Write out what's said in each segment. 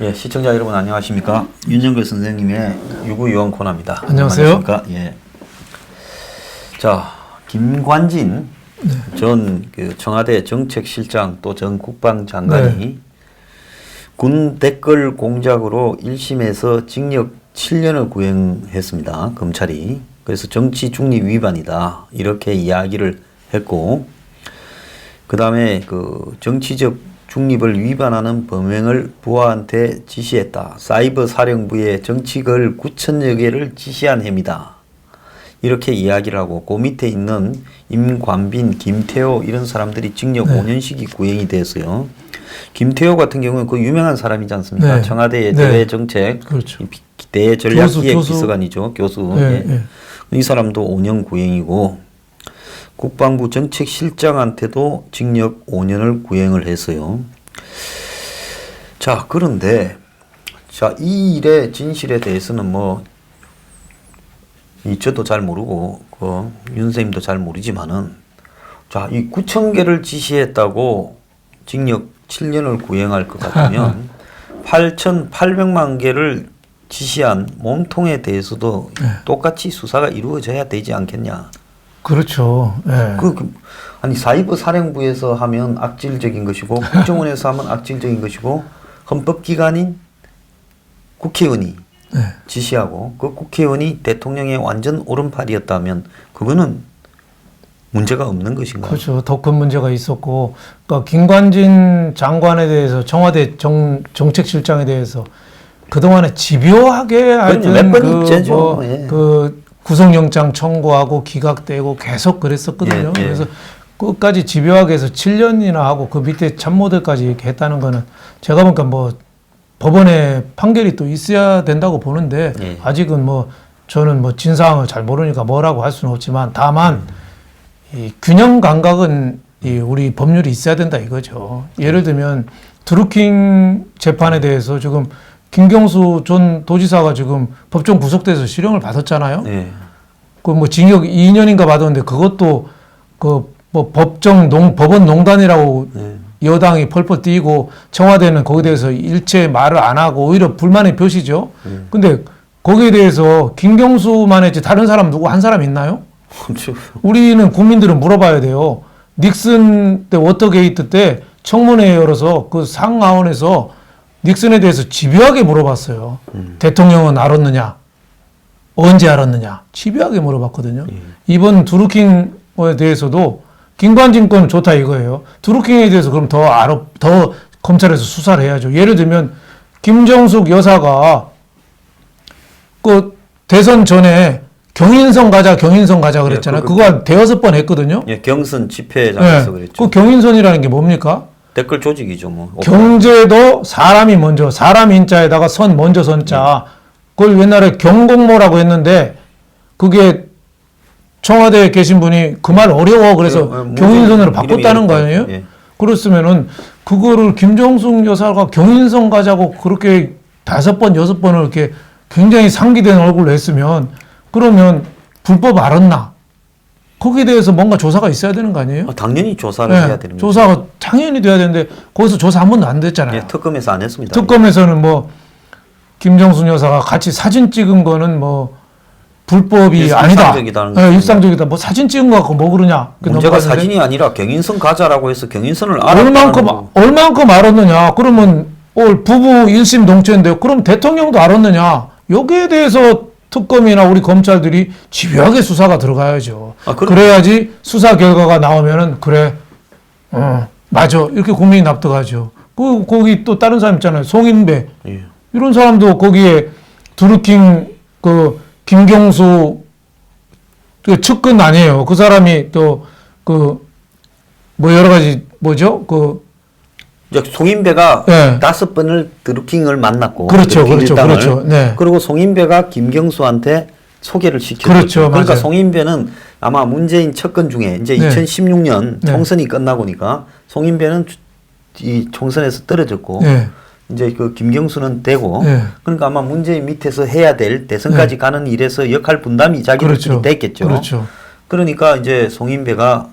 예, 시청자 여러분 안녕하십니까? 윤정글 선생님의 유구유원 코너입니다. 안녕하세요. 예. 자, 김관진 전 청와대 정책실장 또 전 국방장관이 군 댓글 공작으로 1심에서 징역 7년을 구형했습니다. 검찰이. 그래서 정치 중립 위반이다. 이렇게 이야기를 했고, 그 다음에 정치적 중립을 위반하는 범행을 부하한테 지시했다. 사이버 사령부의 정치글 9천여 개를 지시한 혐의다. 이렇게 이야기를 하고 그 밑에 있는 임관빈, 김태호 이런 사람들이 징역 5년씩이 구형이 됐어요. 김태호 같은 경우는 그 유명한 사람이지 않습니까? 청와대의 대외정책, 그렇죠. 대전략기획비서관이죠. 교수. 이 사람도 5년 구형이고 국방부 정책실장한테도 징역 5년을 구형을 했어요. 자, 그런데 이 일의 진실에 대해서는 저도 잘 모르고 윤 선생님도 잘 모르지만은 이 9천 개를 지시했다고 징역 7년을 구형할 것 같으면 8,800만 개를 지시한 몸통에 대해서도 똑같이 수사가 이루어져야 되지 않겠냐. 그렇죠. 아니 사이버 사령부에서 하면 악질적인 것이고 국정원에서 하면 악질적인 것이고 헌법기관인 국회의원이 지시하고 그 국회의원이 대통령의 완전 오른팔이었다면 그거는 문제가 없는 것인가? 그렇죠. 더 큰 문제가 있었고, 그러니까 김관진 장관에 대해서 청와대 정책실장에 대해서 그동안에 집요하게 하여튼 구속영장 청구하고 기각되고 계속 그랬었거든요. 그래서 끝까지 집요하게 해서 7년이나 하고 그 밑에 참모들까지 이렇게 했다는 거는 제가 보니까 법원에 판결이 또 있어야 된다고 보는데 아직은 저는 진상을 잘 모르니까 뭐라고 할 수는 없지만 다만 이 균형 감각은 우리 법률이 있어야 된다 이거죠. 예를 들면 드루킹 재판에 대해서 지금 김경수 전 도지사가 지금 법정 구속돼서 실형을 받았잖아요. 징역 2년인가 받았는데 그것도 법원 농단이라고 여당이 펄펄 뛰고 청와대는 거기에 대해서 일체 말을 안 하고 오히려 불만의 표시죠. 근데 거기에 대해서 김경수만 했지 다른 사람 누구 한 사람 있나요? 그렇죠. 우리는 국민들은 물어봐야 돼요. 닉슨 때 워터게이트 때 청문회 열어서 그 상하원에서 닉슨에 대해서 집요하게 물어봤어요. 대통령은 알았느냐? 언제 알았느냐? 집요하게 물어봤거든요. 이번 드루킹에 대해서도 김관진 건 좋다 이거예요. 드루킹에 대해서 그럼 더 검찰에서 수사를 해야죠. 예를 들면 김정숙 여사가 그 대선 전에 경인선 가자 그랬잖아요. 그거 한 대여섯 번 했거든요. 경선 집회장에서 그랬죠. 그 경인선이라는 게 뭡니까? 댓글 조직이죠, 경제도 사람 인자에다가 선 먼저 선자. 그걸 옛날에 경공모라고 했는데 그게 청와대에 계신 분이 그 말 어려워 그래서 경인선으로 바꿨다는 거 아니에요? 그렇으면은 그거를 김정숙 여사가 경인선 가자고 그렇게 5번, 6번을 이렇게 굉장히 상기된 얼굴로 했으면 그러면 불법 알았나? 거기에 대해서 뭔가 조사가 있어야 되는 거 아니에요? 당연히 조사를 해야 되는 거죠. 조사가 당연히 돼야 되는데 거기서 조사 한 번도 안 됐잖아요. 특검에서 안 했습니다. 특검에서는 김정숙 여사가 같이 사진 찍은 거는 불법이 아니다. 일상적이다. 사진 찍은 거 갖고 그러냐. 문제가 사진이 아니라 경인선 가자라고 해서 경인선을 얼만큼 알았느냐. 그러면 부부 1심 동체인데 그럼 대통령도 알았느냐. 여기에 대해서 특검이나 우리 검찰들이 집요하게 수사가 들어가야죠. 그래야지 수사 결과가 나오면은 그래, 맞아 이렇게 국민이 납득하죠. 거기 또 다른 사람 있잖아요. 송인배 이런 사람도 거기에 드루킹 김경수 측근 아니에요. 그 사람이 또 여러 가지 송인배가 5번을 드루킹을 만났고 그렇죠. 그리고 송인배가 김경수한테 소개를 시켰죠. 그렇죠. 그러니까 맞아요. 송인배는 아마 문재인 측근 중에 이제 네. 2016년 네. 총선이 끝나고니까 송인배는 이 총선에서 떨어졌고 네. 이제 그 김경수는 되고 네. 그러니까 아마 문재인 밑에서 해야 될 대선까지 네. 가는 일에서 역할 분담이 자기들끼리 그렇죠. 됐겠죠. 그렇죠. 그러니까 이제 송인배가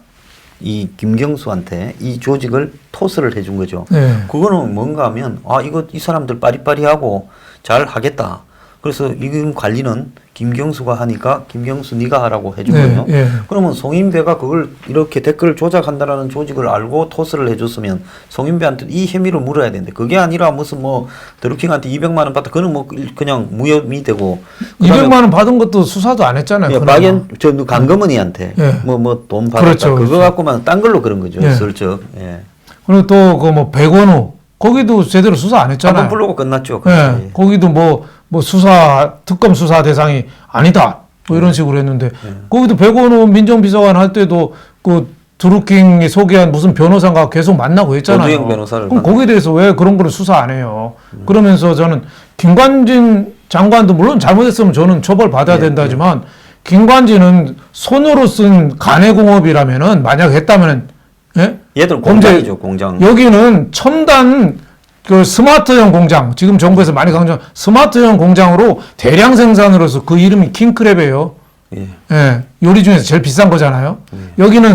이 김경수한테 이 조직을 토스를 해준 거죠. 네. 그거는 뭔가 하면 아 이거 이 사람들 빠리빠리하고 잘 하겠다. 그래서 이 관리는 김경수가 하니까 김경수 네가 하라고 해준 네, 거예요. 예. 그러면 송인배가 그걸 이렇게 댓글 조작한다라는 조직을 알고 토스를 해줬으면 송인배한테 이 혐의를 물어야 되는데 그게 아니라 무슨 뭐 드루킹한테 200만 원 받다 그는 뭐 그냥 무혐의 되고 200만 원 받은 것도 수사도 안 했잖아요. 예, 그나마. 박연 저 강금은이한테 예. 뭐 돈 받았다 그렇죠, 그거 그렇죠. 갖고만 딴 걸로 그런 거죠. 예. 슬쩍. 예. 그리고 또 그 뭐 백원우 거기도 제대로 수사 안 했잖아요. 한번 부르고 끝났죠. 예. 그렇지. 거기도 뭐 수사 특검 수사 대상이 아니다. 뭐 이런 식으로 했는데 거기도 백원우 민정비서관 할 때도 그 드루킹이 소개한 무슨 변호사가 계속 만나고 했잖아요. 노두영 변호사를 그럼 거기에 대해서 왜 그런 거를 수사 안 해요? 그러면서 저는 김관진 장관도 물론 잘못했으면 저는 처벌 받아야 된다지만 김관진은 손으로 쓴 간해공업이라면은 만약 했다면은 예? 얘들 공제- 공장이죠, 공장. 여기는 첨단 그 스마트형 공장, 지금 정부에서 많이 강조한 스마트형 공장으로 대량 생산으로서 그 이름이 킹크랩이에요. 예. 예, 요리 중에서 제일 비싼 거잖아요. 여기는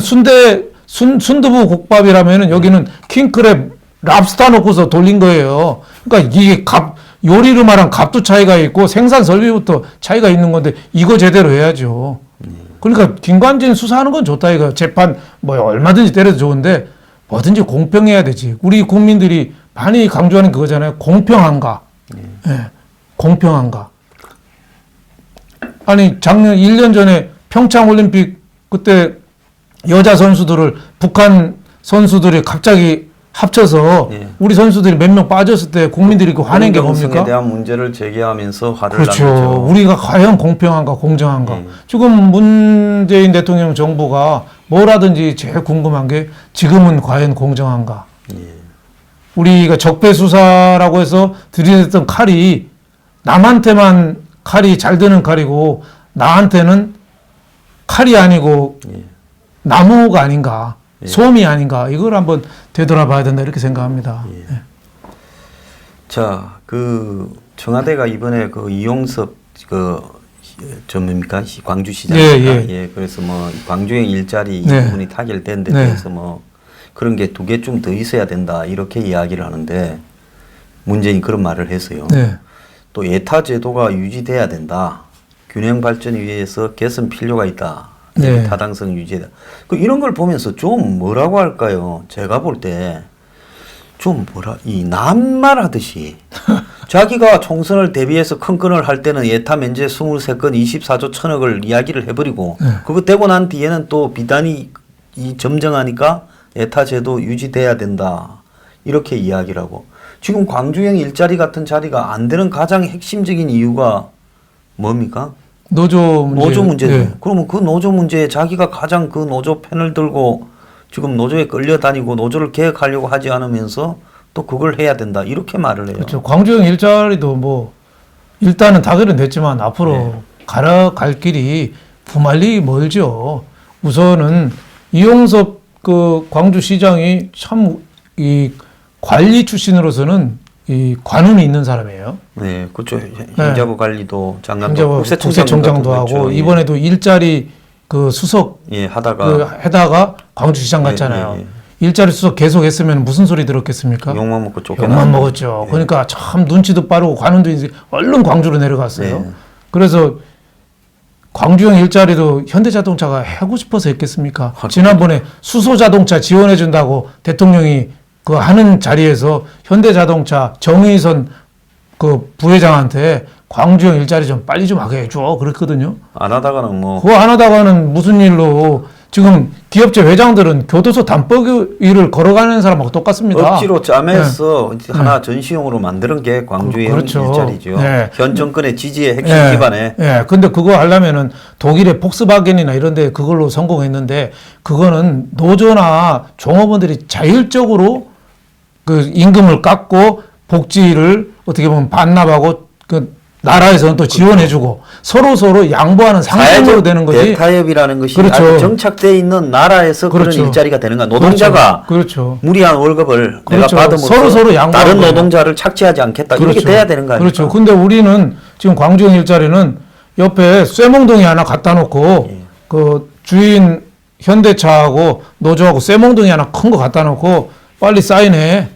순두부 국밥이라면은 여기는 킹크랩 랍스타 넣고서 돌린 거예요. 그러니까 이게 요리로 말한 값도 차이가 있고 생산 설비부터 차이가 있는 건데 이거 제대로 해야죠. 그러니까 김관진 수사하는 건 좋다 이거. 재판 뭐 얼마든지 때려도 좋은데 뭐든지 공평해야 되지. 우리 국민들이 많이 강조하는 그거잖아요. 공평한가? 예. 공평한가? 아니 작년 1년 전에 평창 올림픽 그때 여자 선수들을 북한 선수들이 갑자기 합쳐서 예. 우리 선수들이 몇 명 빠졌을 때 국민들이 그 화낸 게 공정성에 뭡니까? 대한 문제를 제기하면서 화를 그렇죠. 났죠. 우리가 과연 공평한가 공정한가. 예. 지금 문재인 대통령 정부가 뭐라든지 제일 궁금한 게 지금은 과연 공정한가. 예. 우리가 적폐 수사라고 해서 들이댔던 칼이 남한테만 칼이 잘 드는 칼이고 나한테는 칼이 아니고 예. 나무가 아닌가. 예. 솜이 아닌가. 이걸 한번 되돌아봐야 된다 이렇게 생각합니다. 예. 자, 그 청와대가 이번에 그 이용섭 뭡니까 광주시장입니까? 예, 예. 그래서 뭐 광주행 일자리 네. 이 부분이 타결된 데 네. 대해서 뭐 그런 게 2개 좀 더 있어야 된다 이렇게 이야기를 하는데 문재인이 그런 말을 했어요. 네. 또 예타 제도가 유지돼야 된다. 균형 발전을 위해서 개선 필요가 있다. 네. 타당성 유지다. 그 이런 걸 보면서 좀 뭐라고 할까요? 제가 볼 때 좀 이 남말하듯이 자기가 총선을 대비해서 큰 건을 할 때는 예타 면제 23건 24조 1000억을 이야기를 해버리고 그거 되고 난 뒤에는 또 비단이 점정하니까 예타 제도 유지돼야 된다. 이렇게 이야기를 하고 지금 광주형 일자리 같은 자리가 안 되는 가장 핵심적인 이유가 뭡니까? 노조 문제죠. 네. 그러면 그 노조 문제에 자기가 가장 그 노조 펜을 들고 지금 노조에 끌려다니고 노조를 개혁하려고 하지 않으면서 또 그걸 해야 된다. 이렇게 말을 해요. 그렇죠. 광주형 일자리도 뭐 일단은 타결은 됐지만 앞으로 갈 길이 부말리 멀죠. 우선은 이용섭 그 광주시장이 참 이 관리 출신으로서는 이 관운이 있는 사람이에요. 네, 그렇죠. 행자부 관리도 장관도 행자부 국세청장도 하고 이번에도 일자리 그 수석 예, 하다가 그 해다가 광주시장 갔잖아요. 예. 일자리 수석 계속 했으면 무슨 소리 들었겠습니까? 욕만 먹고 쫓겨나. 욕만 먹었죠. 예. 그러니까 참 눈치도 빠르고 관운도 이제 얼른 광주로 내려갔어요. 네. 그래서 광주형 일자리도 현대자동차가 하고 싶어서 했겠습니까? 지난번에 수소자동차 지원해준다고 대통령이 그 하는 자리에서 현대자동차 정의선 그 부회장한테 광주형 일자리 좀 빨리 좀 하게 해줘 그랬거든요. 안 하다가는 뭐 그거 안 하다가는 무슨 일로 지금 기업체 회장들은 교도소 담보기를 걸어가는 사람하고 똑같습니다. 억지로 짜매서 하나 전시용으로 만드는 게 광주형 그렇죠. 일자리죠. 네. 현 정권의 지지의 핵심 예, 기반에. 예. 근데 그거 하려면은 독일의 폭스바겐이나 이런 데 그걸로 성공했는데 그거는 노조나 종업원들이 자율적으로 그 임금을 깎고 복지를 어떻게 보면 반납하고 그 나라에서는 또 지원해주고 서로 양보하는 상생으로 되는 거지. 대타협이라는 것이 그렇죠. 아주 정착되어 있는 나라에서 그렇죠. 그런 일자리가 되는 거야. 노동자가 그렇죠. 무리한 월급을 그렇죠. 내가 받음으로써 서로 양보하는 다른 거예요. 노동자를 착취하지 않겠다. 이렇게 그렇죠. 돼야 되는 거 아닙니까? 그렇죠. 근데 우리는 지금 광주형 일자리는 옆에 쇠몽둥이 하나 갖다 놓고 예. 그 주인 현대차하고 노조하고 쇠몽둥이 하나 큰 거 갖다 놓고 빨리 사인해.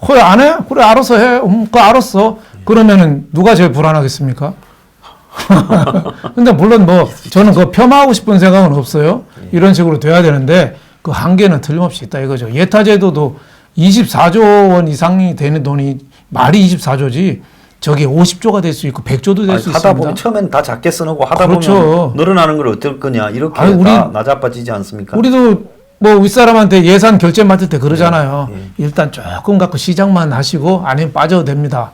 그래 안 해? 그래 알아서 해. 그거 알았어. 그러면은 누가 제일 불안하겠습니까? 근데 물론 뭐 저는 그 폄하하고 싶은 생각은 없어요. 이런 식으로 돼야 되는데 그 한계는 틀림없이 있다 이거죠. 예타제도도 24조 원 이상이 되는 돈이 말이 24조지 저게 50조가 될 수 있고 100조도 될 수 하다 있습니다. 보면 처음엔 다 작게 써놓고 하다 그렇죠. 보면 늘어나는 걸 어떨 거냐 이렇게 아니, 다 낮아빠지지 않습니까? 우리도 뭐 윗사람한테 예산 결제 맡을 때 그러잖아요. 예. 일단 조금 갖고 시장만 하시고 아니면 빠져도 됩니다.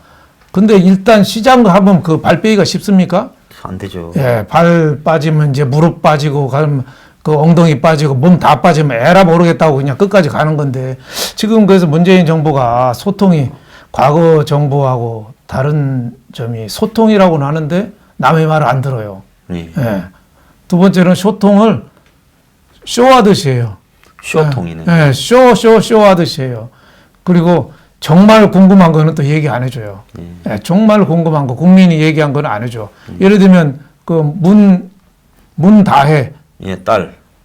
근데 일단 시장 하면 그 발 빼기가 쉽습니까? 안 되죠. 예, 발 빠지면 이제 무릎 빠지고 가면 그 엉덩이 빠지고 몸 다 빠지면 에라 모르겠다고 그냥 끝까지 가는 건데 지금 그래서 문재인 정부가 소통이 과거 정부하고 다른 점이 소통이라고는 하는데 남의 말을 안 들어요. 예. 예. 두 번째는 소통을 쇼하듯이 해요. 쇼통이네. 예, 쇼하듯이 해요. 그리고 정말 궁금한 거는 또 얘기 안 해줘요. 예, 정말 궁금한 거, 국민이 얘기한 거는 안 해줘. 예를 들면, 문다혜. 예,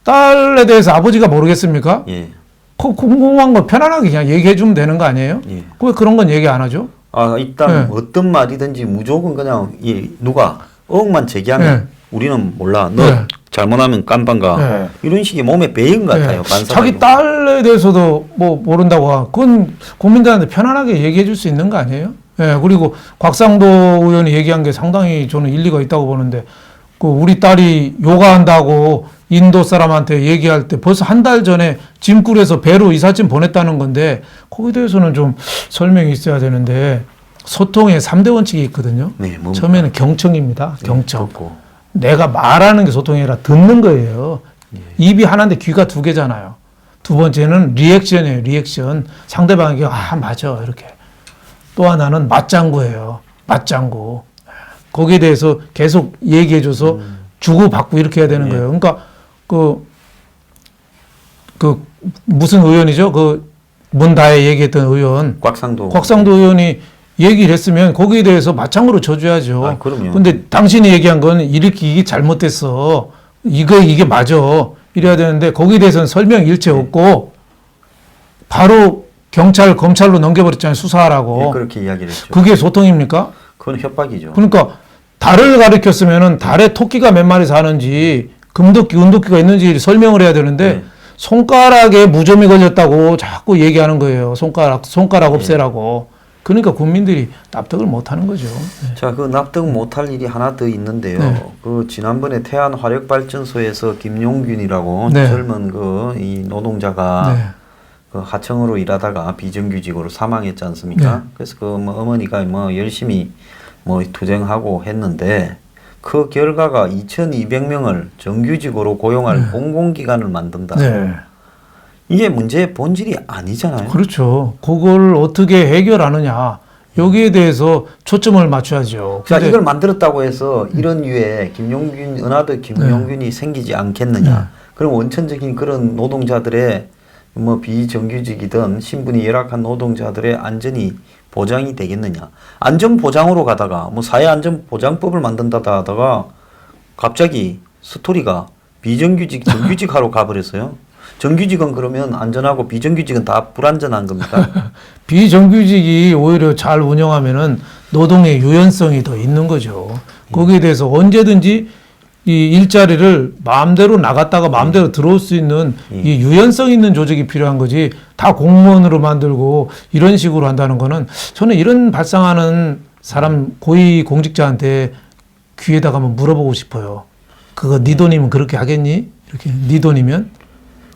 딸에 대해서 아버지가 모르겠습니까? 예. 그 궁금한 거 편안하게 그냥 얘기해 주면 되는 거 아니에요? 예. 왜 그런 건 얘기 안 하죠? 일단 예. 어떤 말이든지 무조건 그냥 누가 의혹만 제기하면 우리는 몰라. 너 예. 잘못하면 깜빵가. 예. 이런 식의 몸에 배인 것 같아요. 예. 반사가 자기 이거. 딸에 대해서도 뭐 모른다고 하고 그건 국민들한테 편안하게 얘기해 줄 수 있는 거 아니에요? 예. 그리고 곽상도 의원이 얘기한 게 상당히 저는 일리가 있다고 보는데 그 우리 딸이 요가한다고 인도 사람한테 얘기할 때 벌써 한 달 전에 짐꿀에서 배로 이삿짐 보냈다는 건데 거기에 대해서는 좀 설명이 있어야 되는데 소통의 3대 원칙이 있거든요. 네, 뭡니까? 처음에는 경청입니다. 경청. 듣고. 내가 말하는 게 소통이 아니라 듣는 거예요. 입이 하나인데 귀가 두 개잖아요. 두 번째는 리액션이에요. 리액션. 상대방에게 맞아 이렇게. 또 하나는 맞장구예요. 맞장구. 거기에 대해서 계속 얘기해줘서 주고받고 이렇게 해야 되는 거예요. 그러니까 그 무슨 의원이죠? 그 문다혜 얘기했던 의원. 곽상도 의원이 얘기를 했으면 거기에 대해서 맞장구로 쳐줘야죠. 그럼요. 근데 당신이 얘기한 건 이게 잘못됐어. 이게 맞아. 이래야 되는데 거기에 대해서는 설명 일체 없고 바로 경찰, 검찰로 넘겨버렸잖아요. 수사하라고. 예, 그렇게 이야기를 했죠. 그게 소통입니까? 그건 협박이죠. 그러니까 달을 가리켰으면은 달에 토끼가 몇 마리 사는지 금토끼, 은토끼가 있는지 설명을 해야 되는데 네. 손가락에 무좀이 걸렸다고 자꾸 얘기하는 거예요. 손가락 없애라고. 그러니까 국민들이 납득을 못 하는 거죠. 네. 자, 그 납득 못할 일이 하나 더 있는데요. 네. 그 지난번에 태안 화력발전소에서 김용균이라고 네. 젊은 이 노동자가 네. 그 하청으로 일하다가 비정규직으로 사망했지 않습니까? 네. 그래서 어머니가 열심히 투쟁하고 했는데 그 결과가 2,200명을 정규직으로 고용할 공공기관을 만든다. 네. 이게 문제의 본질이 아니잖아요. 그렇죠. 그걸 어떻게 해결하느냐. 여기에 대해서 초점을 맞춰야죠. 자, 근데 이걸 만들었다고 해서 이런 유에 은하도 김용균이 생기지 않겠느냐. 네. 그럼 원천적인 그런 노동자들의 비정규직이든 신분이 열악한 노동자들의 안전이 보장이 되겠느냐. 안전보장으로 가다가 사회안전보장법을 만든다 하다가 갑자기 스토리가 비정규직, 정규직 하러 가버렸어요. 정규직은 그러면 안전하고 비정규직은 다 불안전한 겁니까? 비정규직이 오히려 잘 운영하면은 노동의 유연성이 더 있는 거죠. 거기에 대해서 언제든지 이 일자리를 마음대로 나갔다가 마음대로 들어올 수 있는 이 유연성 있는 조직이 필요한 거지 다 공무원으로 만들고 이런 식으로 한다는 거는 저는 이런 발상하는 사람 고위 공직자한테 귀에다가 한번 물어보고 싶어요. 그거 네 돈이면 그렇게 하겠니? 이렇게 네 돈이면?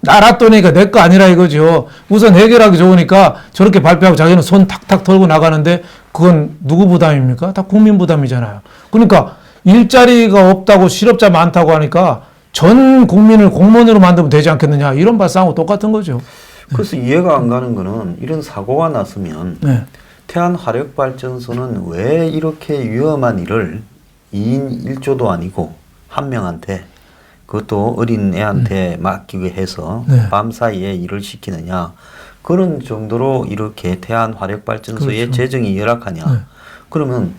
나라 돈이니까 내 거 아니라 이거죠. 우선 해결하기 좋으니까 저렇게 발표하고 자기는 손 탁탁 털고 나가는데 그건 누구 부담입니까? 다 국민 부담이잖아요. 그러니까 일자리가 없다고 실업자 많다고 하니까 전 국민을 공무원으로 만들면 되지 않겠느냐 이런 발상하고 똑같은 거죠. 그래서 이해가 안 가는 거는 이런 사고가 났으면 네. 태안 화력발전소는 왜 이렇게 위험한 일을 2인 1조도 아니고 한 명한테 그것도 어린 애한테 맡기게 해서 네. 밤사이에 일을 시키느냐. 그런 정도로 이렇게 태안 화력발전소의 그렇죠. 재정이 열악하냐. 네. 그러면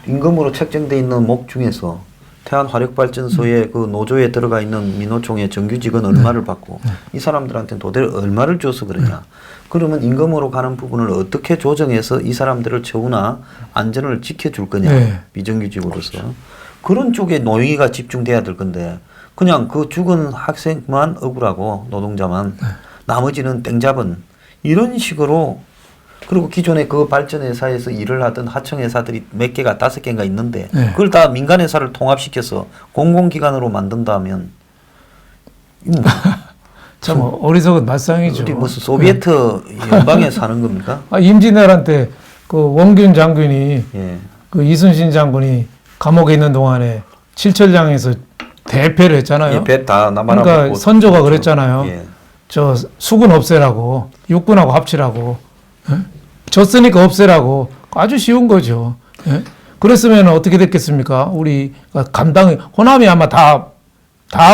임금으로 책정돼 있는 목 중에서 태안 화력발전소의 그 노조에 들어가 있는 민노총의 정규직은 얼마를 받고 이 사람들한테는 도대체 얼마를 줘서 그러냐. 그러면 임금으로 가는 부분을 어떻게 조정해서 이 사람들을 처우나 안전을 지켜줄 거냐. 네. 비정규직으로서. 그런 쪽에 노동위가 집중돼야 될 건데 그냥 그 죽은 학생만 억울하고 노동자만 나머지는 땡잡은 이런 식으로 그리고 기존에 그 발전회사에서 일을 하던 하청회사들이 몇 개가 5개인가 있는데 네. 그걸 다 민간회사를 통합시켜서 공공기관으로 만든다면 이거 뭐 참 어리석은 말상이죠. 어디 무슨 소비에트 연방에 사는 겁니까? 임진왜란때 그 원균 장군이 예. 그 이순신 장군이 감옥에 있는 동안에 칠천량에서 대패를 했잖아요. 예, 배다 남아나 그러니까 먹고 선조가 그렇죠. 그랬잖아요. 예. 저 수군 없애라고 육군하고 합치라고 예? 졌으니까 없애라고 아주 쉬운 거죠. 예? 그랬으면 어떻게 됐겠습니까? 우리가 감당 호남이 아마 다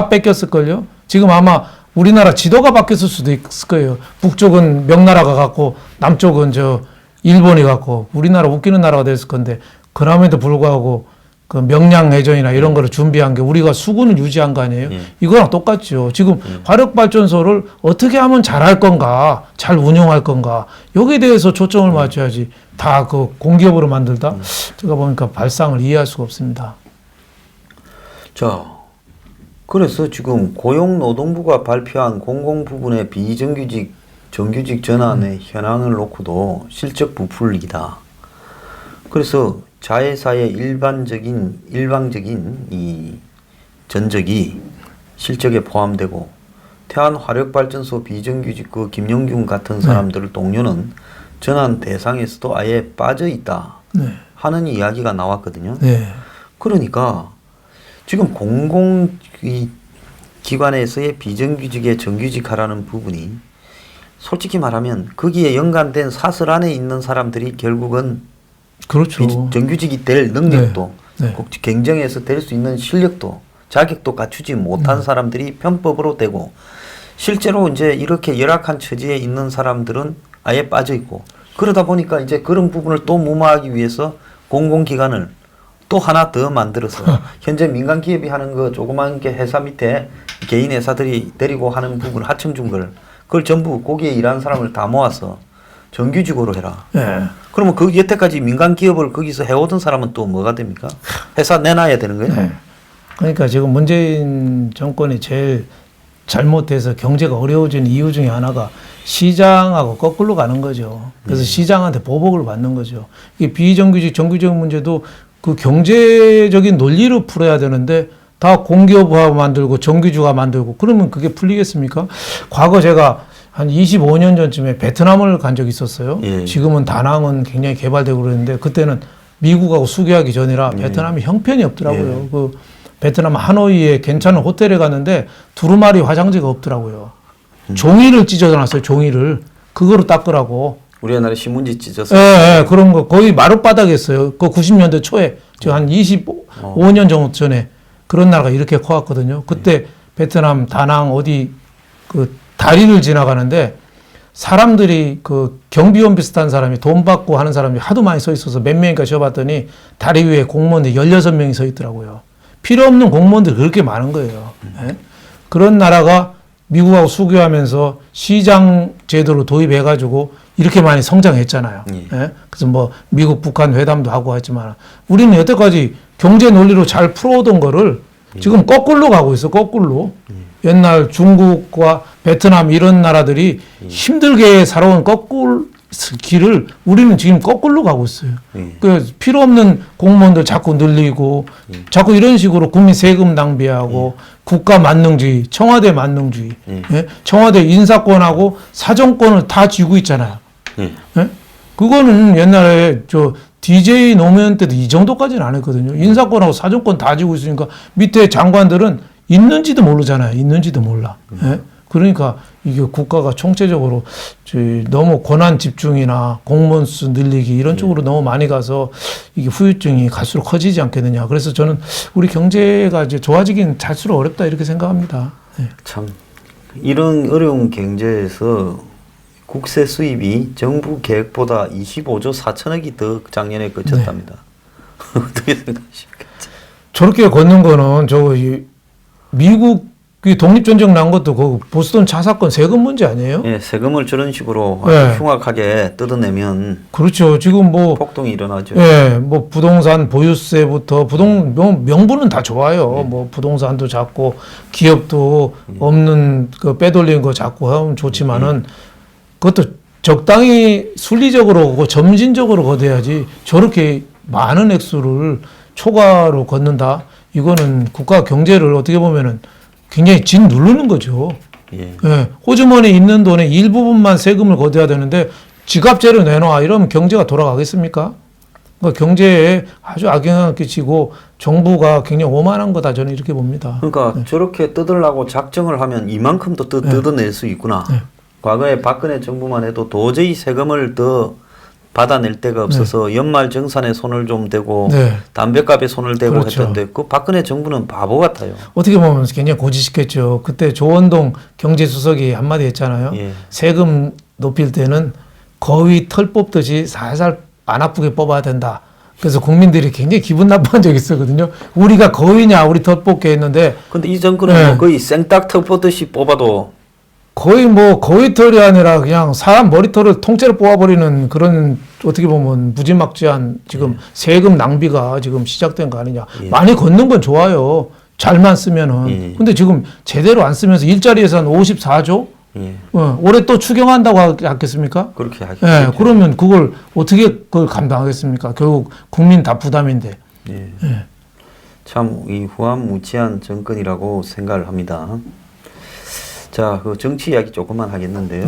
뺏겼을걸요. 지금 아마 우리나라 지도가 바뀌었을 수도 있을 거예요. 북쪽은 명나라가 갖고 남쪽은 저 일본이 갖고 우리나라 웃기는 나라가 됐을 건데 그럼에도 불구하고 그 명량해전이나 이런 거를 준비한 게 우리가 수군을 유지한 거 아니에요? 예. 이거랑 똑같죠. 지금 화력발전소를 어떻게 하면 잘할 건가, 잘 운영할 건가, 여기에 대해서 초점을 맞춰야지 다 그 공기업으로 만들다? 제가 보니까 발상을 이해할 수가 없습니다. 자, 그래서 지금 고용노동부가 발표한 공공부문의 비정규직, 정규직 전환의 현황을 놓고도 실적 부풀리기다. 그래서 자회사의 일방적인 이 전적이 실적에 포함되고 태안 화력발전소 비정규직 그 김영균 같은 사람들을 동료는 전환 대상에서도 아예 빠져 있다 네. 하는 이야기가 나왔거든요. 네. 그러니까 지금 공공기관에서의 비정규직에 정규직하라는 부분이 솔직히 말하면 거기에 연관된 사설 안에 있는 사람들이 결국은 그렇죠. 정규직이 될 능력도 네. 꼭 경쟁에서 될 수 있는 실력도 자격도 갖추지 못한 사람들이 편법으로 되고 실제로 이제 이렇게 열악한 처지에 있는 사람들은 아예 빠져 있고 그러다 보니까 이제 그런 부분을 또 무마하기 위해서 공공기관을 또 하나 더 만들어서 현재 민간 기업이 하는 거 조그만 게 회사 밑에 개인 회사들이 데리고 하는 부분 하청 준 걸 그걸 전부 거기에 일하는 사람을 다 모아서 정규직으로 해라. 네. 그러면 그 여태까지 민간 기업을 거기서 해오던 사람은 또 뭐가 됩니까? 회사 내놔야 되는 거예요? 네. 그러니까 지금 문재인 정권이 제일 잘못해서 경제가 어려워진 이유 중에 하나가 시장하고 거꾸로 가는 거죠. 그래서 시장한테 보복을 받는 거죠. 이게 비정규직, 정규직 문제도 그 경제적인 논리로 풀어야 되는데 다 공기업화 만들고 정규직화 만들고 그러면 그게 풀리겠습니까? 과거 제가 한 25년 전쯤에 베트남을 간 적이 있었어요. 예. 지금은 다낭은 굉장히 개발되고 그러는데 그때는 미국하고 수교하기 전이라 베트남이 형편이 없더라고요. 예. 그 베트남 하노이에 괜찮은 호텔에 갔는데 두루마리 화장지가 없더라고요. 종이를 찢어놨어요. 종이를 그거로 닦으라고. 우리 옛날에 신문지 찢어서 예, 그런 거 거의 마룻바닥이었어요. 그 90년대 초에 지금 한 25년 정도 전에 그런 나라가 이렇게 커왔거든요. 그때 베트남 다낭 어디 그 다리를 지나가는데 사람들이 그 경비원 비슷한 사람이 돈 받고 하는 사람이 하도 많이 서 있어서 몇 명인가 쉬어봤더니 다리 위에 공무원들이 16명이 서 있더라고요. 필요 없는 공무원들이 그렇게 많은 거예요. 예? 그런 나라가 미국하고 수교하면서 시장 제도를 도입해가지고 이렇게 많이 성장했잖아요. 예? 그래서 뭐 미국, 북한 회담도 하고 했지만 우리는 여태까지 경제 논리로 잘 풀어오던 거를 지금 거꾸로 가고 있어, 거꾸로. 옛날 중국과 베트남 이런 나라들이 힘들게 살아온 거꾸로 길을 우리는 지금 거꾸로 가고 있어요. 그 필요 없는 공무원들 자꾸 늘리고 자꾸 이런 식으로 국민 세금 낭비하고 국가 만능주의, 청와대 만능주의, 예? 청와대 인사권하고 사정권을 다 쥐고 있잖아요. 예? 그거는 옛날에 저 DJ 노무현 때도 이 정도까지는 안 했거든요. 인사권하고 사정권 다 쥐고 있으니까 밑에 장관들은 있는지도 모르잖아요. 있는지도 몰라. 예? 그러니까 이게 국가가 총체적으로 너무 권한 집중이나 공무원 수 늘리기 이런 쪽으로 너무 많이 가서 이게 후유증이 갈수록 커지지 않겠느냐. 그래서 저는 우리 경제가 이제 좋아지긴 갈수록 어렵다 이렇게 생각합니다. 네. 참 이런 어려운 경제에서 국세 수입이 정부 계획보다 25조 4천억이 더 작년에 그쳤답니다. 네. 어떻게 생각하십니까? 저렇게 걷는 거는 미국이 독립전쟁 난 것도 그 보스턴 차 사건 세금 문제 아니에요? 예, 세금을 저런 식으로 네. 흉악하게 뜯어내면 그렇죠. 지금 뭐 폭동이 일어나죠. 예, 뭐 부동산 보유세부터 명분은 다 좋아요. 뭐 부동산도 잡고 기업도 없는 그 빼돌리는 거 잡고 하면 좋지만은 그것도 적당히 순리적으로 고 점진적으로 걷어야지 저렇게 많은 액수를 초과로 걷는다. 이거는 국가 경제를 어떻게 보면은 굉장히 진 누르는 거죠. 예. 예, 호주머니에 있는 돈의 일부분만 세금을 걷어야 되는데 지갑제로 내놔 이러면 경제가 돌아가겠습니까? 그러니까 경제에 아주 악영향을 끼치고 정부가 굉장히 오만한 거다 저는 이렇게 봅니다. 그러니까 저렇게 뜯으려고 작정을 하면 이만큼도 뜯어낼 수 있구나. 과거에 박근혜 정부만 해도 도저히 세금을 더 받아낼 데가 없어서 연말 정산에 손을 좀 대고 담배값에 손을 대고 그렇죠. 했던데 그 박근혜 정부는 바보 같아요. 어떻게 보면 굉장히 고지식했죠. 그때 조원동 경제수석이 한마디 했잖아요. 예. 세금 높일 때는 거위 털 뽑듯이 살살 안 아프게 뽑아야 된다. 그래서 국민들이 굉장히 기분 나빠한 적이 있었거든요. 우리가 거위냐 우리 털 뽑게 했는데 근데 이 정권은 뭐 거의 생딱터 뽑듯이 뽑아도 거의 뭐 거위털이 아니라 그냥 사람 머리털을 통째로 뽑아버리는 그런 어떻게 보면 무지막지한 지금 세금 낭비가 지금 시작된 거 아니냐. 많이 걷는 건 좋아요. 잘만 쓰면은. 근데 지금 제대로 안 쓰면서 일자리 예산 54조? 올해 또 추경한다고 하겠습니까? 그렇게 하겠죠. 예, 그러면 그걸 어떻게 그걸 감당하겠습니까? 결국 국민 다 부담인데. 예. 참 이 후한무치한 정권이라고 생각을 합니다. 자, 그 정치 이야기 조금만 하겠는데요.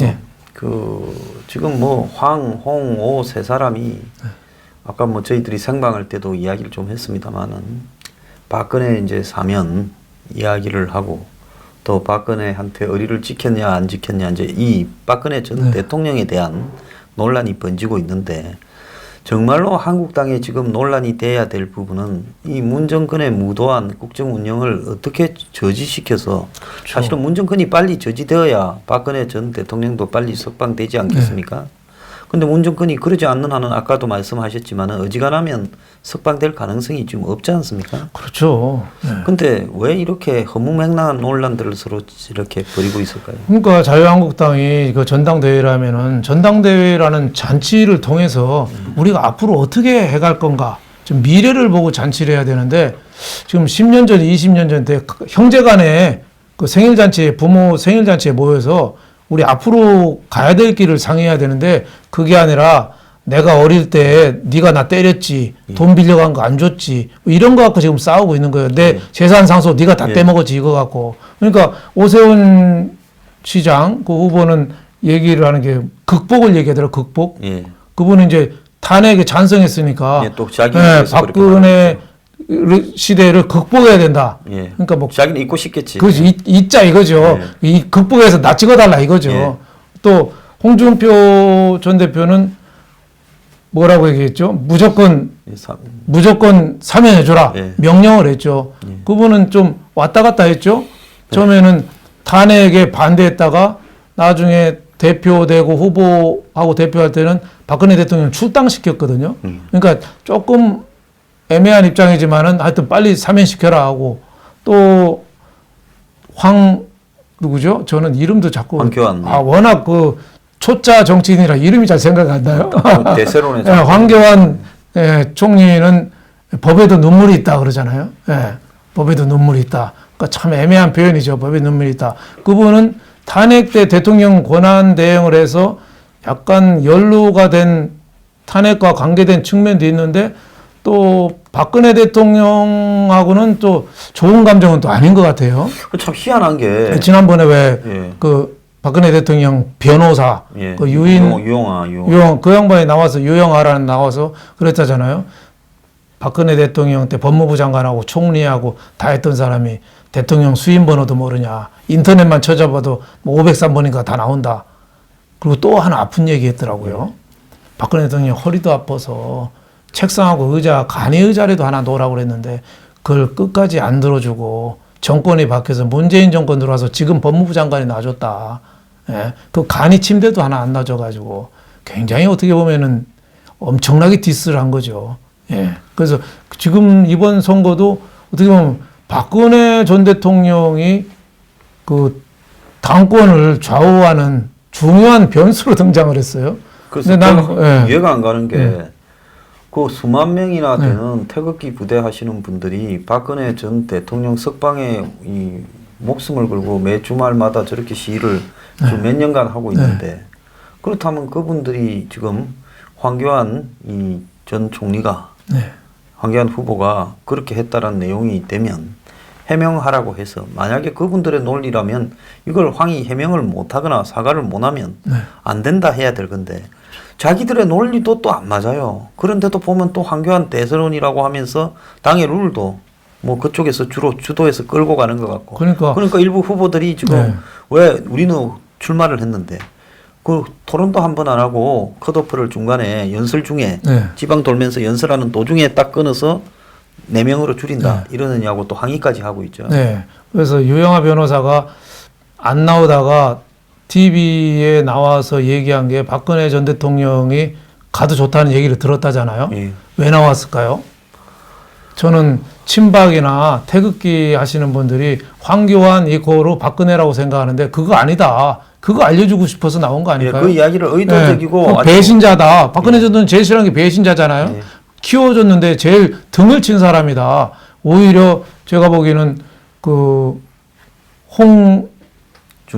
그 지금 뭐 황, 홍, 오 세 사람이 아까 뭐 저희들이 생방할 때도 이야기를 좀 했습니다만은 박근혜 이제 사면 이야기를 하고 또 박근혜한테 의리를 지켰냐 안 지켰냐 이제 이 박근혜 전 대통령에 대한 논란이 번지고 있는데 정말로 한국당에 지금 논란이 돼야 될 부분은 이 문 정권의 무도한 국정 운영을 어떻게 저지시켜서 사실은 문 정권이 빨리 저지되어야 박근혜 전 대통령도 빨리 석방되지 않겠습니까? 근데 문 정권이 그러지 않는 한은 아까도 말씀하셨지만 어지간하면 석방될 가능성이 지금 없지 않습니까? 그렇죠. 근데 왜 이렇게 허무맹랑한 논란들을 서로 이렇게 벌이고 있을까요? 그러니까 자유한국당이 그 전당대회라면은 전당대회라는 잔치를 통해서 우리가 앞으로 어떻게 해갈 건가 좀 미래를 보고 잔치를 해야 되는데 지금 10년 전, 20년 전 때 형제간에 그 생일잔치에 부모 생일잔치에 모여서 우리 앞으로 가야 될 길을 상의해야 되는데 그게 아니라 내가 어릴 때 네가 나 때렸지 돈 빌려간 거 안 줬지 뭐 이런 거 갖고 지금 싸우고 있는 거예요. 내 재산 상속 네가 다 떼먹었지 이거 갖고. 그러니까 오세훈 시장 그 후보는 얘기를 하는 게 극복을 얘기하더라고요. 극복. 그분은 이제 탄핵에 찬성했으니까 또 자기 박근혜 시대를 극복해야 된다. 그러니까 뭐 자기는 잊고 싶겠지. 그렇지 잊자 이거죠. 이 극복해서 나 찍어달라 이거죠. 또 홍준표 전 대표는 뭐라고 얘기했죠? 무조건 사면해줘라 명령을 했죠. 그분은 좀 왔다 갔다 했죠. 처음에는 탄핵에 반대했다가 나중에 대표되고 후보하고 대표할 때는 박근혜 대통령 출당시켰거든요. 그러니까 조금 애매한 입장이지만은 하여튼 빨리 사면시켜라 하고 또 누구죠? 저는 이름도 자꾸 황교안. 워낙 그 초짜 정치인이라 이름이 잘 생각이 안 나요. 대세론의 황교안 총리는 법에도 눈물이 있다 그러잖아요. 법에도 눈물이 있다. 그러니까 참 애매한 표현이죠. 법에 눈물이 있다. 그분은 탄핵 때 대통령 권한 대행을 해서 약간 연루가 된 탄핵과 관계된 측면도 있는데 또 박근혜 대통령하고는 또 좋은 감정은 또 아닌 것 같아요. 참 희한한 게 지난번에 왜 그 박근혜 대통령 변호사 그 유영아 그 양반이 나와서 유영아라는 나와서 그랬다잖아요. 박근혜 대통령 때 법무부 장관하고 총리하고 다 했던 사람이 대통령 수임 번호도 모르냐. 인터넷만 찾아봐도 뭐 503번인가 다 나온다. 그리고 또 하나 아픈 얘기 했더라고요. 박근혜 대통령 허리도 아파서 책상하고 의자, 간이 의자라도 하나 놓으라고 그랬는데 그걸 끝까지 안 들어주고 정권이 바뀌어서 문재인 정권 들어와서 지금 법무부 장관이 놔줬다. 예. 그 간이 침대도 하나 안 놔줘가지고 굉장히 어떻게 보면은 엄청나게 디스를 한 거죠. 예. 그래서 지금 이번 선거도 어떻게 보면 박근혜 전 대통령이 그 당권을 좌우하는 중요한 변수로 등장을 했어요. 그래서 나는 이해가 안 가는 게 그 수만 명이나 되는 태극기 부대 하시는 분들이 박근혜 전 대통령 석방에 이 목숨을 걸고 매 주말마다 저렇게 시위를 지금 몇 년간 하고 있는데 그렇다면 그분들이 지금 황교안 이 전 총리가 황교안 후보가 그렇게 했다라는 내용이 되면 해명하라고 해서 만약에 그분들의 논리라면 이걸 황이 해명을 못하거나 사과를 못하면 안 된다 해야 될 건데 자기들의 논리도 또 안 맞아요. 그런데도 보면 또 황교안 대선원이라고 하면서 당의 룰도 뭐 그쪽에서 주로 주도해서 끌고 가는 것 같고 그러니까 일부 후보들이 지금 왜 우리는 출마를 했는데 그 토론도 한 번 안 하고 컷오프를 중간에 연설 중에 지방 돌면서 연설하는 도중에 딱 끊어서 4명으로 줄인다 이러느냐고 또 항의까지 하고 있죠. 네. 그래서 유영하 변호사가 안 나오다가 TV에 나와서 얘기한 게 박근혜 전 대통령이 가도 좋다는 얘기를 들었다잖아요. 왜 나왔을까요? 저는 친박이나 태극기 하시는 분들이 황교안 이코로 박근혜라고 생각하는데 그거 아니다. 그거 알려주고 싶어서 나온 거 아닐까요? 그 이야기를 의도적이고 배신자다. 박근혜 전 대통령 제일 싫어하는 게 배신자잖아요. 키워줬는데 제일 등을 친 사람이다. 오히려 제가 보기에는 그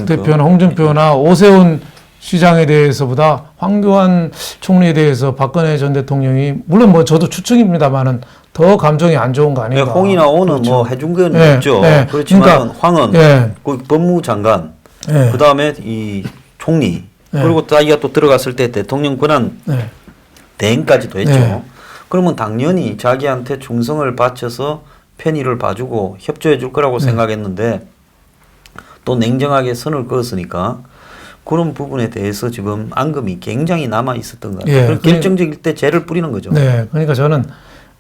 대표나 홍준표나 오세훈 시장에 대해서보다 황교안 총리에 대해서 박근혜 전 대통령이 물론 뭐 저도 추측입니다만은 더 감정이 안 좋은 거 아닌가. 홍이나 오는 그렇죠. 뭐 해준 건 있죠. 그렇지만 그러니까, 황은 그 법무부 장관, 그 다음에 이 총리 그리고 자기가 또 들어갔을 때 대통령 권한 대행까지도 했죠. 그러면 당연히 자기한테 충성을 바쳐서 편의를 봐주고 협조해 줄 거라고 생각했는데 또 냉정하게 선을 그었으니까 그런 부분에 대해서 지금 앙금이 굉장히 남아 있었던 것 같아요. 그러니까 결정적일 때 죄를 뿌리는 거죠. 네, 그러니까 저는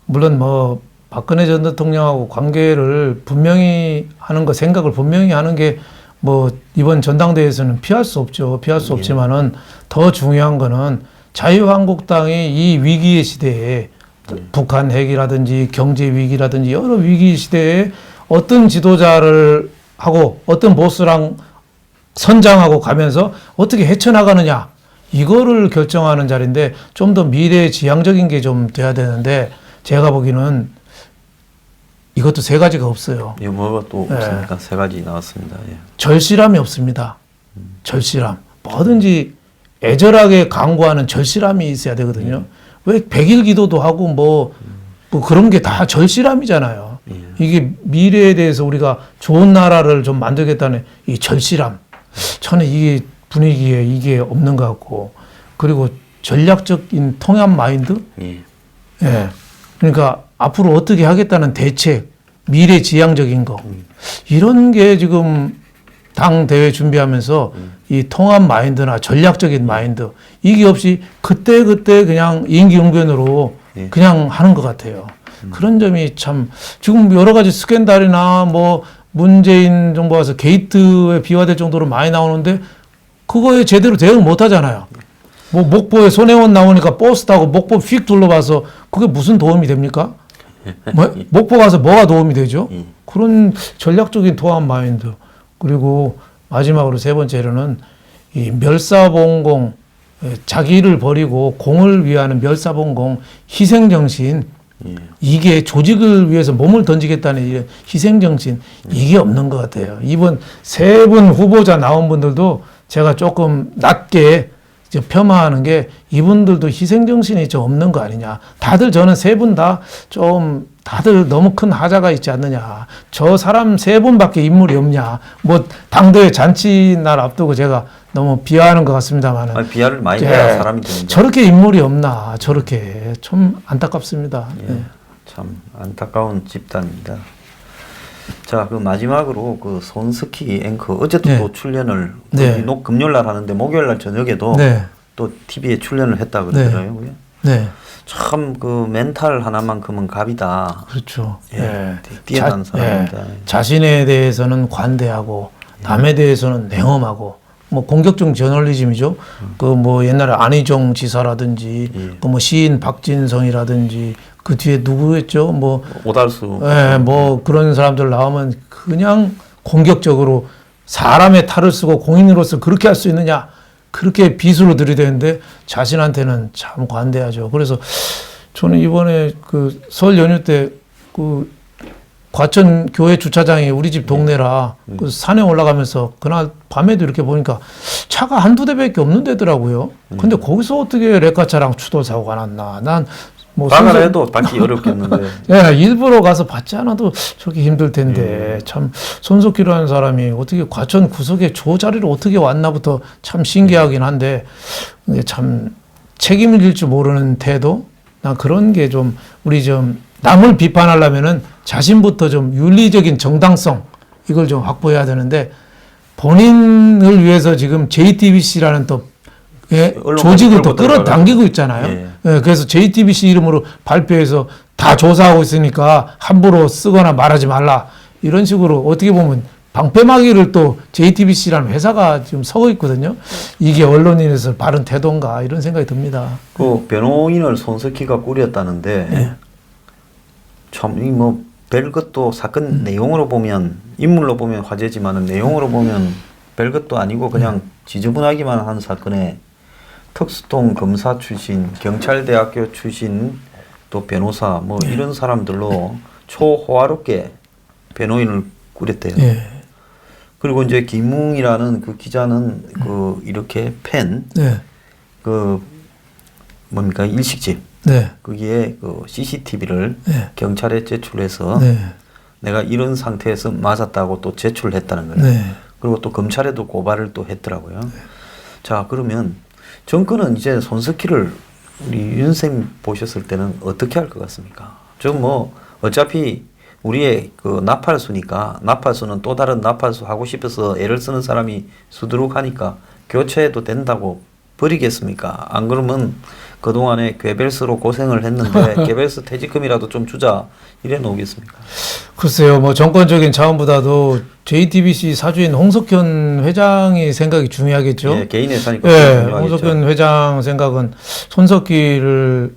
물론 뭐 박근혜 전 대통령하고 관계를 분명히 하는 거 생각을 분명히 하는 게 뭐 이번 전당대회에서는 피할 수 없죠. 피할 수 없지만은 더 중요한 거는 자유한국당이 이 위기의 시대에 북한 핵이라든지 경제 위기라든지 여러 위기 시대에 어떤 지도자를 하고 어떤 보스랑 선장하고 가면서 어떻게 헤쳐나가느냐 이거를 결정하는 자리인데 좀 더 미래지향적인 게 좀 돼야 되는데 제가 보기에는 이것도 3가지가 없어요. 뭐가 또 없습니까? 3가지 나왔습니다. 절실함이 없습니다. 절실함. 뭐든지 애절하게 강구하는 절실함이 있어야 되거든요. 왜 100일 기도도 하고 뭐 그런 게 다 절실함이잖아요. 이게 미래에 대해서 우리가 좋은 나라를 좀 만들겠다는 이 절실함. 저는 이게 분위기에 이게 없는 것 같고 그리고 전략적인 통합 마인드. 그러니까 앞으로 어떻게 하겠다는 대책, 미래지향적인 거 이런 게 지금 당 대회 준비하면서 이 통합 마인드나 전략적인 마인드 이게 없이 그때 그냥 임기응변으로 그냥 하는 것 같아요. 그런 점이 참 지금 여러 가지 스캔들이나 뭐 문재인 정부 와서 게이트에 비화될 정도로 많이 나오는데 그거에 제대로 대응을 못 하잖아요. 뭐 목포에 손혜원 나오니까 버스 타고 목포 휙 둘러봐서 그게 무슨 도움이 됩니까? 뭐, 목포 가서 뭐가 도움이 되죠? 그런 전략적인 통합 마인드. 그리고 마지막으로 3번째로는 이 멸사봉공, 자기를 버리고 공을 위하는 멸사봉공, 희생정신, 이게 조직을 위해서 몸을 던지겠다는 이 희생정신, 이게 없는 것 같아요. 이번 3분 후보자 나온 분들도 제가 조금 낮게 폄하하는 게 이분들도 희생정신이 좀 없는 거 아니냐. 다들 저는 3분 다 좀 다들 너무 큰 하자가 있지 않느냐. 저 사람 3분밖에 인물이 없냐. 뭐 당대회 잔치날 앞두고 제가 너무 비하하는 것 같습니다만. 비하를 많이 해야 사람이 되는데. 저렇게 인물이 없나. 저렇게 좀 안타깝습니다. 예. 참 안타까운 집단입니다. 자, 그 마지막으로 그 손석희 앵커 어제도 네. 또 출연을 네. 금요일 날 하는데 목요일 날 저녁에도 네. 또 TV에 출연을 했다 그러더라고요. 네. 참 그 멘탈 하나만큼은 갑이다. 그렇죠. 예, 예. 뛰어난 사람입니다. 자신에 대해서는 관대하고 남에 대해서는 냉엄하고 뭐 공격적 저널리즘이죠. 그 뭐 옛날에 안희정 지사라든지 그 뭐 시인 박진성이라든지 그 뒤에 누구였죠? 뭐 오달수. 예, 뭐 그런 사람들 나오면 그냥 공격적으로 사람의 탈을 쓰고 공인으로서 그렇게 할 수 있느냐 그렇게 비수로 들이대는데 자신한테는 참 관대하죠. 그래서 저는 이번에 그 설 연휴 때 그 과천 교회 주차장이 우리 집 동네라 그 산에 올라가면서 그날 밤에도 이렇게 보니까 차가 한두 대밖에 없는 데더라고요. 근데 거기서 어떻게 레카차랑 추돌 사고가 났나? 난뭐 박아내도 받기 어렵겠는데. 예, 일부러 가서 받지 않아도 저렇게 힘들 텐데 참 손석희라는 사람이 어떻게 과천 구석에 저 자리로 어떻게 왔나부터 참 신기하긴 한데 이게 참 책임을 질 줄 모르는 태도, 난 그런 게 좀 우리 좀 남을 비판하려면은 자신부터 좀 윤리적인 정당성 이걸 좀 확보해야 되는데 본인을 위해서 지금 JTBC라는 또 예, 조직을 또 끌어당기고 있잖아요. 예. 예, 그래서 JTBC 이름으로 발표해서 다 조사하고 있으니까 함부로 쓰거나 말하지 말라. 이런 식으로 어떻게 보면 방패막이를 또 JTBC라는 회사가 지금 서고 있거든요. 이게 언론인에서 바른 태도인가 이런 생각이 듭니다. 그 변호인을 손석희가 꾸렸다는데 네. 참 이 뭐 별것도 사건 내용으로 보면 인물로 보면 화제지만은 내용으로 보면 별것도 아니고 그냥 지저분하기만 한 사건에 특수통 검사 출신, 경찰대학교 출신, 또 변호사 뭐 이런 사람들로 초호화롭게 변호인을 꾸렸대요. 예. 그리고 이제 김웅이라는 그 기자는 그 이렇게 네. 그 뭡니까 일식집 네. 거기에 그 CCTV를 네. 경찰에 제출해서 네. 내가 이런 상태에서 맞았다고 또 제출을 했다는 거예요. 네. 그리고 또 검찰에도 고발을 또 했더라고요. 자, 그러면 정권은 이제 손석희를 우리 윤 쌤 보셨을 때는 어떻게 할 것 같습니까? 저 뭐 어차피 우리의 그 나팔수니까 나팔수는 또 다른 나팔수 하고 싶어서 애를 쓰는 사람이 수두룩하니까 교체해도 된다고 버리겠습니까? 안 그러면 그동안에 괴벨스로 고생을 했는데 괴벨스 퇴직금이라도 좀 주자 이래 놓겠습니까? 글쎄요, 뭐 정권적인 차원보다도 JTBC 사주인 홍석현 회장의 생각이 중요하겠죠. 예, 개인 회사니까. 예, 홍석현 회장 생각은 손석희를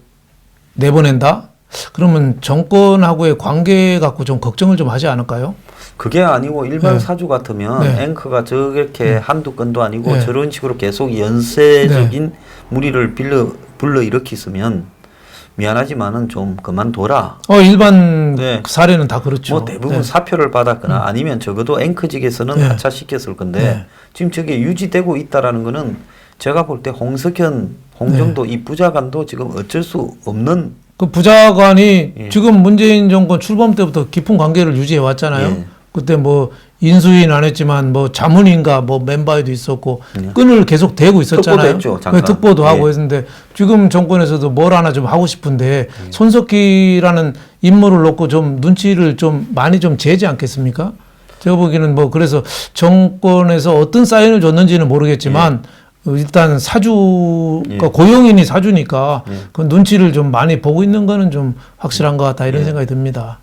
내보낸다? 그러면 정권하고의 관계 갖고 좀 걱정을 좀 하지 않을까요? 그게 아니고 일반 네. 사주 같으면 네. 앵커가 저렇게 한두 건도 아니고 네. 저런 식으로 계속 연쇄적인 무리를 불러 일으키으면 미안하지만은 좀 그만둬라. 일반 네. 사례는 다 그렇죠. 뭐 대부분 네. 사표를 받았거나 아니면 적어도 앵커직에서는 네. 하차시켰을 건데 네. 지금 저게 유지되고 있다라는 거는 제가 볼 때 홍석현, 홍정도 이 부자관도 지금 어쩔 수 없는 그 부자관이 예. 지금 문재인 정권 출범 때부터 깊은 관계를 유지해 왔잖아요. 예. 그때 뭐 인수인 안 했지만 뭐 자문인가 뭐 멤버에도 있었고 예. 끈을 계속 대고 있었잖아요. 특보도 했죠, 잠깐. 네, 특보도 하고 예. 했는데 지금 정권에서도 뭘 하나 좀 하고 싶은데 손석희라는 인물을 놓고 좀 눈치를 좀 많이 좀 재지 않겠습니까? 제가 보기에는 뭐 그래서 정권에서 어떤 사인을 줬는지는 모르겠지만 일단 사주가 고용인이 사주니까 그 눈치를 좀 많이 보고 있는 거는 좀 확실한 것 같다 이런 생각이 듭니다.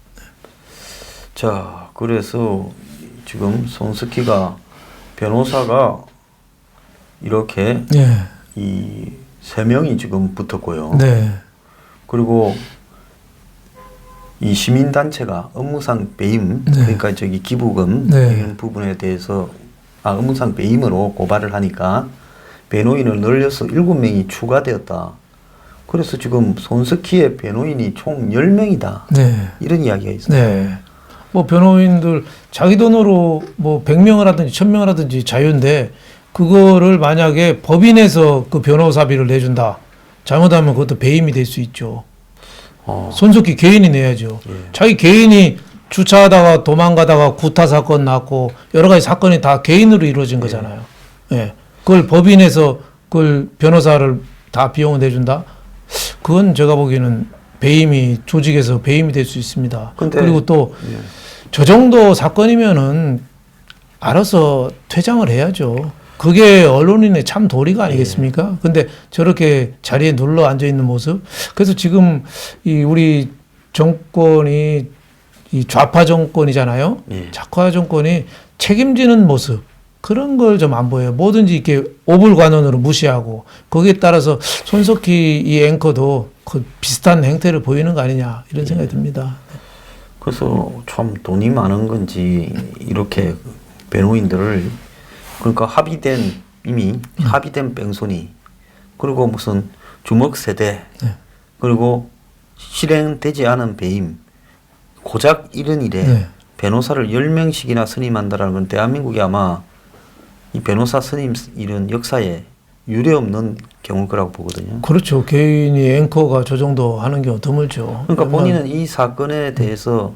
자, 그래서 지금 손석희가 변호사가 이렇게 예. 이 세 명이 지금 붙었고요. 네. 그리고 이 시민단체가 업무상 배임, 그러니까 저기 기부금 네. 이런 부분에 대해서 업무상 배임으로 고발을 하니까 변호인을 늘려서 7명이 추가되었다. 그래서 지금 손석희의 변호인이 총 10명이다. 네. 이런 이야기가 있습니다. 네. 뭐 변호인들 자기 돈으로 뭐 100명을 하든지 1000명을 하든지 자유인데 그거를 만약에 법인에서 그 변호사비를 내준다. 잘못하면 그것도 배임이 될 수 있죠. 손석희 개인이 내야죠. 자기 개인이 주차하다가 도망가다가 구타 사건 났고 여러 가지 사건이 다 개인으로 이루어진 거잖아요. 예. 그걸 법인에서 그걸 변호사를 다 비용을 내준다? 그건 제가 보기에는 배임이 조직에서 배임이 될 수 있습니다. 근데- 그리고 또 예. 저 정도 사건이면은 알아서 퇴장을 해야죠. 그게 언론인의 참 도리가 아니겠습니까? 근데 저렇게 자리에 눌러 앉아 있는 모습. 그래서 지금 이 우리 정권이 이 좌파 정권이잖아요. 예. 좌파 정권이 책임지는 모습. 그런 걸 좀 안 보여요. 뭐든지 이렇게 오불관원으로 무시하고 거기에 따라서 손석희 이 앵커도 그 비슷한 행태를 보이는 거 아니냐 이런 생각이 듭니다. 그래서 참 돈이 많은 건지 이렇게 변호인들을 그러니까 이미 합의된 뺑소니 그리고 무슨 주먹 세대 네. 그리고 실행되지 않은 배임 고작 이런 일에 네. 변호사를 10명씩이나 선임한다라는 건 대한민국이 아마 이 변호사 선임 이런 역사에 유례없는 경우일 거라고 보거든요. 그렇죠. 개인이 앵커가 저 정도 하는 경우 드물죠. 그러니까 본인은 이 사건에 대해서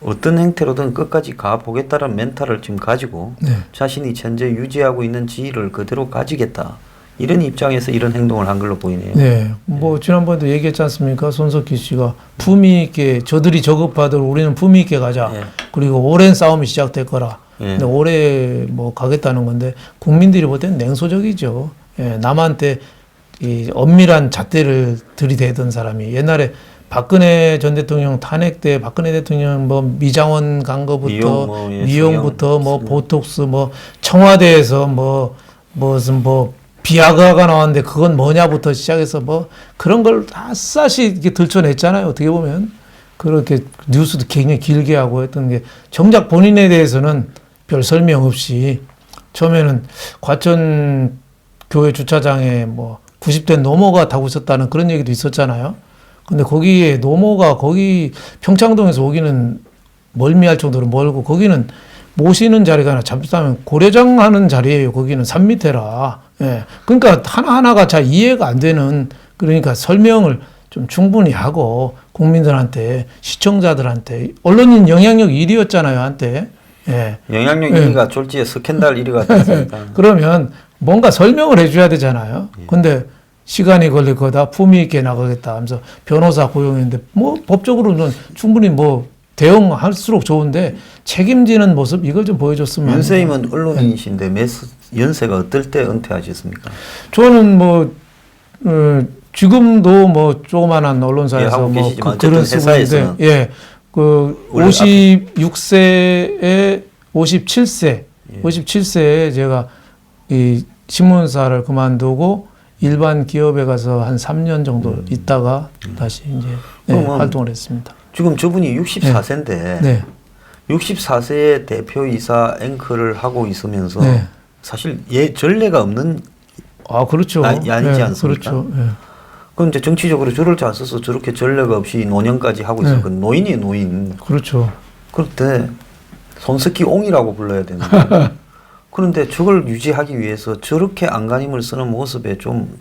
어떤 행태로든 끝까지 가보겠다는 멘탈을 지금 가지고 네. 자신이 현재 유지하고 있는 지위를 그대로 가지겠다. 이런 입장에서 이런 행동을 한 걸로 보이네요. 네, 뭐 지난번에도 얘기했지 않습니까? 손석희 씨가 품위 있게 저들이 저급하도록 우리는 품위 있게 가자. 예. 그리고 오랜 싸움이 시작될 거라. 예. 근데 오래 뭐 가겠다는 건데 국민들이 볼 때는 냉소적이죠. 예, 남한테 이 엄밀한 잣대를 들이대던 사람이 옛날에 박근혜 전 대통령 탄핵 때 박근혜 대통령 뭐 미장원 간 거부터 미용 뭐, 예, 미용부터 뭐 성형. 보톡스 뭐 청와대에서 뭐 무슨 뭐 비아그라가 나왔는데 그건 뭐냐부터 시작해서 뭐 그런 걸 샅샅이 이렇게 들춰냈잖아요. 어떻게 보면 그렇게 뉴스도 굉장히 길게 하고 했던 게 정작 본인에 대해서는 별 설명 없이 처음에는 과천 교회 주차장에 뭐 90대 노모가 타고 있었다는 그런 얘기도 있었잖아요. 근데 거기에 노모가 거기 평창동에서 오기는 멀미할 정도로 멀고 거기는 모시는 자리가 아니라 잠시만 고려장 하는 자리예요. 거기는 산 밑에라. 예. 그러니까 하나하나가 잘 이해가 안 되는 그러니까 설명을 좀 충분히 하고 국민들한테 시청자들한테 언론인 영향력 1위였잖아요. 한때. 예. 영향력 예. 1위가 졸지에 스캔들 1위가 됐으니까. 그러면 뭔가 설명을 해줘야 되잖아요. 근데 시간이 걸릴 거다. 품위 있게 나가겠다 하면서 변호사 고용했는데 뭐 법적으로는 충분히 뭐 대응할수록 좋은데 책임지는 모습 이걸 좀 보여줬으면 합니다. 윤세임은 언론인이신데 연세가 어떨 때 은퇴하셨습니까? 저는 뭐 지금도 뭐 조그만한 예, 언론사에서 하고 뭐 계시지만 그 글을 어쨌든 쓰고 있는데 회사에서는 예, 그 원래 56세에 57세에 제가 이 신문사를 그만두고 일반 기업에 가서 한 3년 정도 있다가 다시 이제 그러면 활동을 했습니다. 지금 저분이 64세인데 네. 64세의 대표이사 앵커를 하고 있으면서 네. 사실 전례가 없는 아, 그렇죠. 아니지 않습니까? 그렇죠. 예. 그럼 이제 정치적으로 줄을 잘 써서 저렇게 전례가 없이 노년까지 하고 있을 건 노인이에요, 노인. 그렇죠. 그럴 때 손석희 옹이라고 불러야 되는데 그런데 저걸 유지하기 위해서 저렇게 안간힘을 쓰는 모습에 좀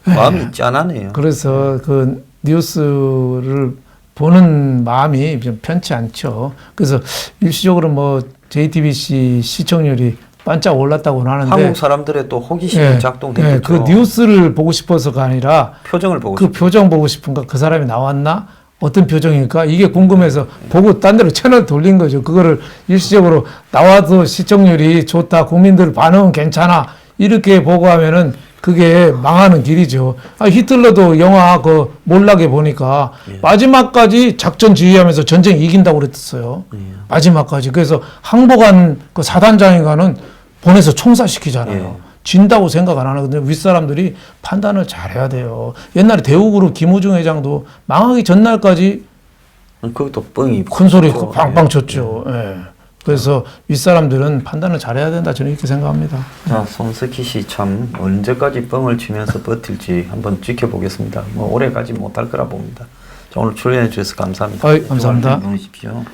마음이 짠하네요. 그래서 그 뉴스를 보는 마음이 좀 편치 않죠. 그래서 일시적으로 뭐 JTBC 시청률이 반짝 올랐다고는 하는데 한국 사람들의 또 호기심이 예, 작동했겠죠. 예, 그 뉴스를 보고 싶어서가 아니라 표정을 보고 그 싶어요. 표정 보고 싶은가 그 사람이 나왔나 어떤 표정일까 이게 궁금해서 보고 딴 데로 채널 돌린 거죠. 그거를 일시적으로 나와도 시청률이 좋다 국민들 반응은 괜찮아 이렇게 보고 하면은 그게 망하는 길이죠. 히틀러도 영화 그 몰락에 보니까 마지막까지 작전 지휘하면서 전쟁 이긴다고 그랬었어요. 마지막까지. 그래서 항복한 그 사단장인가는 보내서 총사시키잖아요. 진다고 생각 안 하거든요. 윗사람들이 판단을 잘해야 돼요. 옛날에 대우그룹 김우중 회장도 망하기 전날까지 그것도 뻥이 큰 소리 빵빵 쳤죠. 예. 그래서 윗사람들은 판단을 잘해야 된다. 저는 이렇게 생각합니다. 자, 손석희 씨 참 언제까지 뻥을 치면서 버틸지 한번 지켜보겠습니다. 뭐 오래가지 못할 거라 봅니다. 자, 오늘 출연해 주셔서 감사합니다. 감사합니다. 좋은 하루 보내십시오.